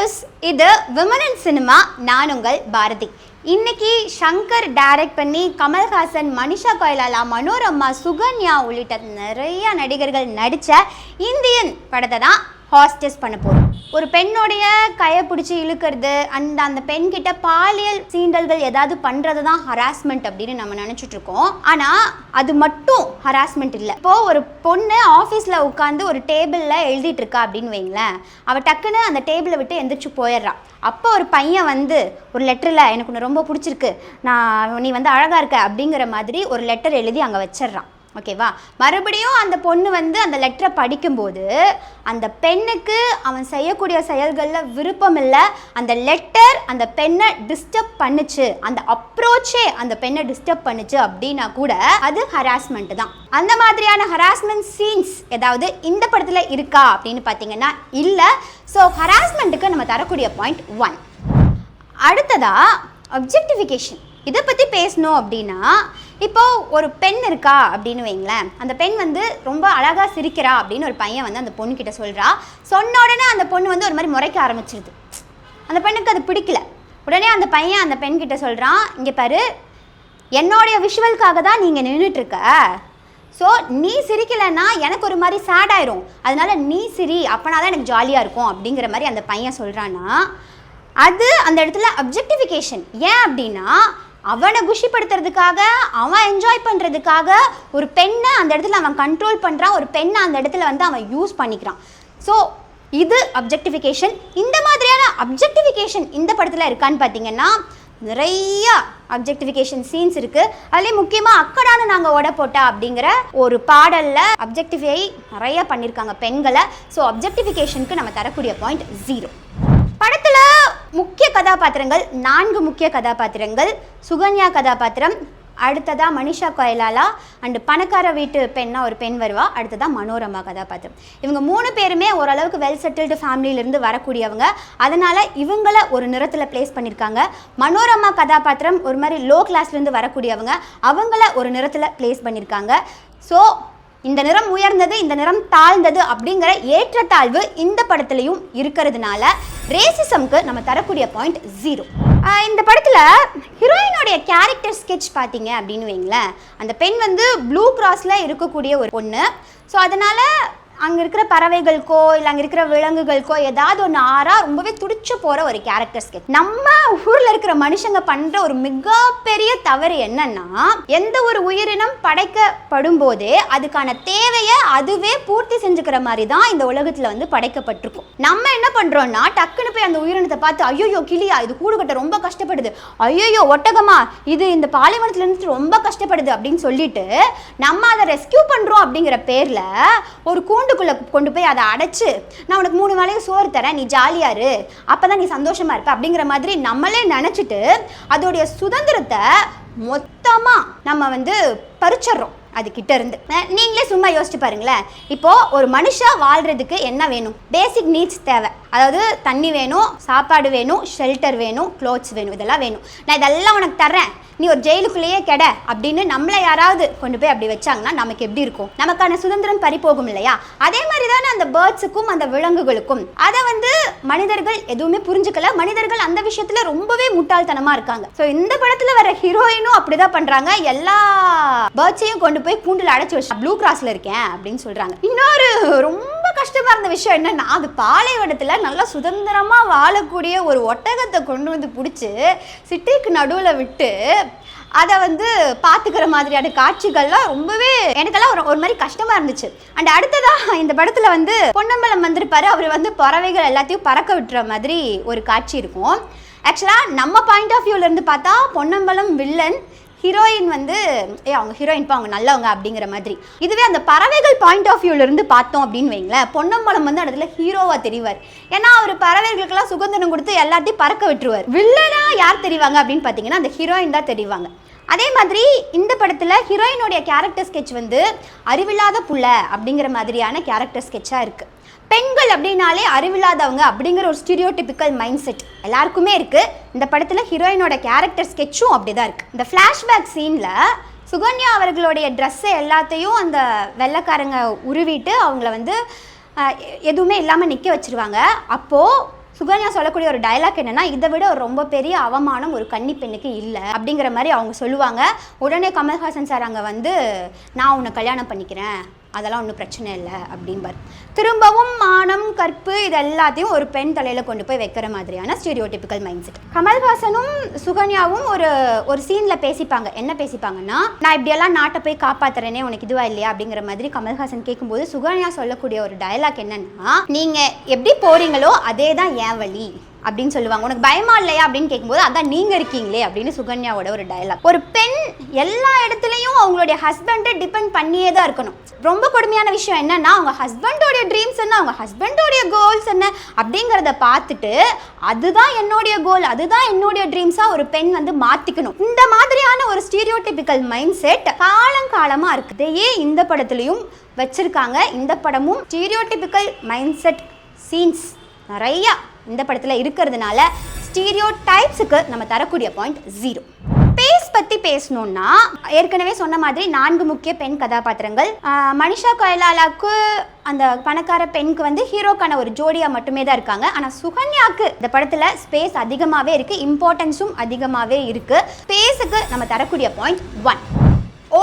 Viewers, இது women in cinema. நான் உங்கள் பாரதி. இன்னைக்கு சங்கர் டைரக்ட் பண்ணி கமல்ஹாசன், மனிஷா கொய்ராலா, மனோரமா, சுகன்யா உள்ளிட்ட நிறைய நடிகர்கள் நடித்த இந்தியன் படத்தை தான் ஹாஸ்டஸ் பண்ண போகிறோம். ஒரு பெண்ணோடைய கையை பிடிச்சி இழுக்கிறது, அந்த பெண்கிட்ட பாலியல் சீண்டல்கள் ஏதாவது பண்ணுறது தான் ஹராஸ்மெண்ட் அப்படின்னு நம்ம நினச்சிட்டு இருக்கோம். ஆனால் அது மட்டும் ஹராஸ்மெண்ட் இல்லை. இப்போது ஒரு பொண்ணு ஆஃபீஸில் உட்காந்து ஒரு டேபிளில் எழுதிட்டு இருக்கா அப்படின்னு வைங்களேன். அவள் டக்குன்னு அந்த டேபிளை விட்டு எந்திரிச்சு போயிடுறான். அப்போ ஒரு பையன் வந்து ஒரு லெட்டரில் எனக்கு உன்னை ரொம்ப பிடிச்சிருக்கு, நீ வந்து அழகாக இருக்க அப்படிங்கிற மாதிரி ஒரு லெட்டர் எழுதி அங்கே வச்சிட்றான். ஓகேவா? மறுபடியும் அந்த பொண்ணு வந்து அந்த லெட்டரை படிக்கும்போது அந்த பெண்ணுக்கு அவன் செய்யக்கூடிய செயல்களில் விருப்பம் இல்லை. அந்த லெட்டர் அந்த பெண்ணை டிஸ்டர்ப் பண்ணுச்சு, அந்த அப்ரோச்சே அந்த பெண்ணை டிஸ்டர்ப் பண்ணுச்சு அப்படின்னா கூட அது ஹராஸ்மெண்ட் தான். அந்த மாதிரியான ஹராஸ்மெண்ட் சீன்ஸ் ஏதாவது இந்த படத்தில் இருக்கா அப்படின்னு பார்த்தீங்கன்னா இல்லை. ஸோ ஹராஸ்மெண்ட்டுக்கு நம்ம தரக்கூடிய பாயிண்ட் 1. அடுத்ததா அப்ஜெக்டிஃபிகேஷன். இதை பற்றி பேசணும் அப்படின்னா, இப்போது ஒரு பெண் இருக்கா அப்படின்னு வைங்களேன். அந்த பெண் வந்து ரொம்ப அழகாக சிரிக்கிறா அப்படின்னு ஒரு பையன் வந்து அந்த பொண்ணுக்கிட்ட சொல்கிறா. சொன்ன உடனே அந்த பொண்ணு வந்து ஒரு மாதிரி முறைக்க ஆரம்பிச்சிருது. அந்த பெண்ணுக்கு அது பிடிக்கல. உடனே அந்த பையன் அந்த பெண்கிட்ட சொல்கிறான், இங்கே பாரு, என்னோடைய விஷுவலுக்காக தான் நீங்கள் நின்றுட்டுருக்க. ஸோ நீ சிரிக்கலைன்னா எனக்கு ஒரு மாதிரி சேட் ஆயிரும், அதனால நீ சிரி, அப்போனா தான் எனக்கு ஜாலியாக இருக்கும் அப்படிங்கிற மாதிரி அந்த பையன் சொல்கிறான்னா அது அந்த இடத்துல அப்ஜெக்டிஃபிகேஷன். ஏன் அப்படின்னா, அவனை குஷிப்படுத்துறதுக்காக, அவன் என்ஜாய் பண்ணுறதுக்காக ஒரு பெண்ணை அந்த இடத்துல அவன் கண்ட்ரோல் பண்ணுறான், ஒரு பெண்ணை அந்த இடத்துல வந்து அவன் யூஸ் பண்ணிக்கிறான். ஸோ இது அப்ஜெக்டிஃபிகேஷன். இந்த மாதிரியான அப்ஜெக்டிஃபிகேஷன் இந்த படத்தில் இருக்கான்னு பார்த்தீங்கன்னா நிறைய அப்ஜெக்டிஃபிகேஷன் சீன்ஸ் இருக்குது. அதுலேயும் முக்கியமாக அக்கடான நாங்கள் ஓட போட்டா அப்படிங்கிற ஒரு பாடலில் அப்ஜெக்டிஃபை நிறைய பண்ணியிருக்காங்க பெண்களை. ஸோ அப்ஜெக்டிஃபிகேஷனுக்கு நம்ம தரக்கூடிய பாயிண்ட் 0. படத்தில் முக்கிய கதாபாத்திரங்கள் 4 முக்கிய கதாபாத்திரங்கள். சுகன்யா கதாபாத்திரம், அடுத்ததாக மனிஷா கொய்ராலா, அண்டு பணக்கார வீட்டு பெண்ணா ஒரு பெண் வருவா, அடுத்ததாக மனோரமா கதாபாத்திரம். இவங்க 3 பேருமே ஓரளவுக்கு வெல் செட்டில்டு ஃபேமிலியிலேருந்து வரக்கூடியவங்க. அதனால் இவங்கள ஒரு நிறத்தில் பிளேஸ் பண்ணியிருக்காங்க. மனோரமா கதாபாத்திரம் ஒரு மாதிரி லோ கிளாஸ்லேருந்து வரக்கூடியவங்க, அவங்கள ஒரு நிறத்தில் பிளேஸ் பண்ணியிருக்காங்க. ஸோ இந்த நிறம் உயர்ந்தது, இந்த நிறம் தாழ்ந்தது அப்படிங்கிற ஏற்றத்தாழ்வு இந்த படத்துலையும் இருக்கிறதுனால ரேசிசம்க்கு நம்ம தரக்கூடிய பாயிண்ட் 0. இந்த படத்தில் ஹீரோயினோடைய கேரக்டர் ஸ்கெட்ச் பார்த்தீங்க அப்படின்னு வைங்களேன். அந்த பெண் வந்து ப்ளூ கிராஸில் இருக்கக்கூடிய ஒரு பொண்ணு. ஸோ அதனால் அங்கே இருக்கிற பறவைகளுக்கோ இல்லை அங்கே இருக்கிற விலங்குகளுக்கோ ஏதாவது ஒன்று ரொம்பவே துடிச்சு போகிற ஒரு கேரக்டர் ஸ்கெட்ச். நம்ம ஊரில் இருக்கிற மனுஷங்க பண்ணுற ஒரு மிகப்பெரிய தவறு என்னன்னா, எந்த ஒரு உயிரினம் படைக்கப்படும் போதே அதுக்கான தேவையை அதுவே பூர்த்தி செஞ்சுக்கிற மாதிரி தான் இந்த உலகத்தில் வந்து படைக்கப்பட்டிருக்கும். நம்ம என்ன பண்ணுறோம்னா, டக்குன்னு போய் அந்த உயிரினத்தை பார்த்து, ஐயோ கிளியா, இது கூடு கட்ட ரொம்ப கஷ்டப்படுது, ஐயோ ஒட்டகமா, இது இந்த பாலைவனத்துலேருந்து ரொம்ப கஷ்டப்படுது அப்படின்னு சொல்லிட்டு நம்ம அதை ரெஸ்கியூ பண்ணுறோம் அப்படிங்கிற பேரில் ஒரு கூண்டுக்குள்ளே கொண்டு போய் அதை அடைச்சு, நான் உனக்கு 3 வேளையும் சோறு தரேன், நீ ஜாலியாரு, அப்போ தான் நீ சந்தோஷமாக இருப்ப அப்படிங்கிற மாதிரி நம்மளே நினச்சிட்டு அதோடைய சுதந்திரத்தை மொத்தமாக நம்ம வந்து பறிச்சிடுறோம் அதுக்கிட்ட இருந்து. நீங்களே சும்மா யோசிச்சு பாருங்களேன். இப்போது ஒரு மனுஷா வாழ்கிறதுக்கு என்ன வேணும்? பேசிக் நீட்ஸ் தேவை. அதாவது தண்ணி வேணும், சாப்பாடு வேணும், ஷெல்டர் வேணும், க்ளோத்ஸ் வேணும், இதெல்லாம் வேணும். நான் இதெல்லாம் உனக்கு தர்றேன், நீ ஒரு ஜெயிலுக்குள்ளேயே கெட அப்படின்னு நம்மளை யாராவது கொண்டு போய் அப்படி வச்சாங்கன்னா நமக்கு எப்படி இருக்கும்? நமக்கான சுதந்திரம் பறிபோகும் இல்லையா? அதே மாதிரி தானே அந்த பேர்ட்ஸுக்கும் அந்த விலங்குகளுக்கும். அதை வந்து மனிதர்கள் எதுவுமே புரிஞ்சுக்கல. மனிதர்கள் அந்த விஷயத்துல ரொம்பவே முட்டாள்தனமா இருக்காங்க. ஸோ இந்த படத்துல வர ஹீரோயினும் அப்படிதான் பண்றாங்க. எல்லா பேர்ட்ஸையும் கொண்டு போய் கூண்டில் அடைச்சி வச்சு ப்ளூ கிராஸ்ல இருக்கேன் அப்படின்னு சொல்றாங்க. இன்னொரு ரொம்ப கஷ்டமா இருந்த விஷயம் என்னன்னா, அது பாலைவனத்துல நல்லா சுதந்திரமா வாழக்கூடிய ஒரு ஒட்டகத்தை கொண்டு வந்து பிடிச்சி சிட்டிக்கு நடுவில் விட்டு அதை வந்து பார்த்துக்கிற மாதிரியான காட்சிகள்லாம் ரொம்பவே எனக்கெல்லாம் ஒரு மாதிரி கஷ்டமாக இருந்துச்சு. அண்ட் அடுத்ததாக இந்த படத்தில் வந்து பொன்னம்பலம் வந்திருப்பாரு. அவர் வந்து பறவைகள் எல்லாத்தையும் பறக்க விட்டுற மாதிரி ஒரு காட்சி இருக்கும். ஆக்சுவலாக நம்ம பாயிண்ட் ஆஃப் வியூலேருந்து பார்த்தா பொன்னம்பலம் வில்லன், ஹீரோயின் வந்து அவங்க ஹீரோயின் அவங்க நல்லவங்க அப்படிங்கிற மாதிரி. இதுவே அந்த பறவைகள் பாயிண்ட் ஆஃப் வியூலேருந்து பார்த்தோம் அப்படின்னு வைங்களேன், பொன்னம்பலம் வந்து இடத்துல ஹீரோவாக தெரிவார். ஏன்னா அவர் பறவைகளுக்கெல்லாம் சுதந்திரம் கொடுத்து எல்லாத்தையும் பறக்க விட்டுருவார். வில்லனா யார் தெரிவாங்க அப்படின்னு பார்த்தீங்கன்னா அந்த ஹீரோயின் தான் தெரிவாங்க. அதே மாதிரி இந்த படத்தில் ஹீரோயினுடைய கேரக்டர் ஸ்கெட்ச் வந்து அறிவில்லாத புள்ள அப்படிங்கிற மாதிரியான கேரக்டர் ஸ்கெட்சாக இருக்குது. பெண்கள் அப்படின்னாலே அறிவில்லாதவங்க அப்படிங்கிற ஒரு ஸ்டீரியோடிபிக்கல் மைண்ட் செட் எல்லாருக்குமே இருக்குது. இந்த படத்தில் ஹீரோயினோட கேரக்டர் ஸ்கெட்சும் அப்படி தான் இருக்குது. இந்த ஃப்ளாஷ்பேக் சீனில் சுகன்யா அவர்களுடைய ட்ரெஸ்ஸை எல்லாத்தையும் அந்த வெள்ளைக்காரங்க உருவிட்டு அவங்கள வந்து எதுவுமே இல்லாமல் நிற்க வச்சுருவாங்க. அப்போது சுகன்யா சொல்லக்கூடிய ஒரு டயலாக் என்னன்னா, இதை விட ரொம்ப பெரிய அவமானம் ஒரு கன்னி பெண்ணுக்கு இல்லை அப்படிங்கிற மாதிரி அவங்க சொல்லுவாங்க. உடனே கமல்ஹாசன் சார் அங்கே வந்து நான் உன்னை கல்யாணம் பண்ணிக்கிறேன், அதெல்லாம் ஒன்றும் பிரச்சனை இல்லை அப்படின்பார். திரும்பவும் மானம் கற்பு இது எல்லாத்தையும் ஒரு பெண் தலையில் கொண்டு போய் வைக்கிற மாதிரியான ஸ்டீரியோடிபிக்கல் மைண்ட் செட். கமல்ஹாசனும் சுகன்யாவும் ஒரு சீனில் பேசிப்பாங்க. என்ன பேசிப்பாங்கன்னா, நான் இப்படியெல்லாம் நாட்டை போய் காப்பாற்றுறேனே உனக்கு இதுவா இல்லையா அப்படிங்கிற மாதிரி கமல்ஹாசன் கேட்கும்போது சுகன்யா சொல்லக்கூடிய ஒரு டயலாக் என்னன்னா, நீங்கள் எப்படி போகிறீங்களோ அதே தான் என் வழி அப்படின்னு சொல்லுவாங்க. உனக்கு பயமா இல்லையா அப்படின்னு கேட்கும்போது அதான் நீங்க இருக்கீங்களே அப்படின்னு சுகன்யாவோட ஒரு டயலாக். ஒரு பெண் எல்லா இடத்துலையும் அவங்களுடைய ஹஸ்பண்டை டிபெண்ட் பண்ணியே தான் இருக்கணும். ரொம்ப கொடுமையான விஷயம் என்னன்னா, அவங்க ஹஸ்பண்டோடைய ட்ரீம்ஸ் என்ன, அவங்க ஹஸ்பண்டோடைய கோல்ஸ் என்ன அப்படிங்கிறத பார்த்துட்டு அதுதான் என்னுடைய கோல், அதுதான் என்னுடைய ட்ரீம்ஸா ஒரு பெண் வந்து மாத்திக்கணும். இந்த மாதிரியான ஒரு ஸ்டீரியோடிபிக்கல் மைண்ட் செட் காலங்காலமா இருக்கு. இதையே இந்த படத்துலையும் வச்சிருக்காங்க. இந்த படமும் ஸ்டீரியோடிபிக்கல் மைண்ட் செட் சீன்ஸ் நிறைய இந்த படத்தில் இருக்கிறதுனால ஸ்டீரியோ டைப்ஸுக்கு நம்ம தரக்கூடிய பாயிண்ட் 0. பேஸ் பற்றி பேசணும்னா, ஏற்கனவே சொன்ன மாதிரி 4 முக்கிய பெண் கதாபாத்திரங்கள். மனிஷா கொய்ராலாவுக்கு அந்த பணக்கார பெண்ணுக்கு வந்து ஹீரோக்கான ஒரு ஜோடியாக மட்டுமே தான் இருக்காங்க. ஆனால் சுகன்யாவுக்கு இந்த படத்தில் ஸ்பேஸ் அதிகமாகவே இருக்குது, இம்பார்ட்டன்ஸும் அதிகமாகவே இருக்குது. ஸ்பேஸுக்கு நம்ம தரக்கூடிய பாயிண்ட் 1.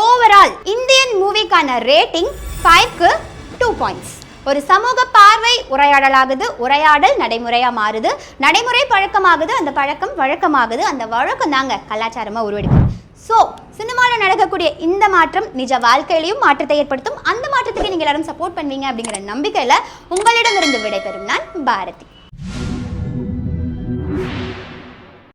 ஓவரால் இந்தியன் மூவிக்கான ரேட்டிங் 5க்கு 2 பாயிண்ட்ஸ். ஒரு சமூக பார்வை உரையாடலாகுது, உரையாடல் நடைமுறையாக மாறுது, நடைமுறை பழக்கமாகுது, அந்த பழக்கம் வழக்கமாகுது, அந்த வழக்கம் தாங்க கலாச்சாரமாக உருவெடுக்குது. ஸோ சினிமாவில் நடக்கக்கூடிய இந்த மாற்றம் நிஜ வாழ்க்கையிலையும் மாற்றத்தை ஏற்படுத்தும். அந்த மாற்றத்துக்கு நீங்கள் எல்லாரும் சப்போர்ட் பண்ணுவீங்க அப்படிங்கிற நம்பிக்கையில் உங்களிடமிருந்து விடைபெறும் நான் பாரதி.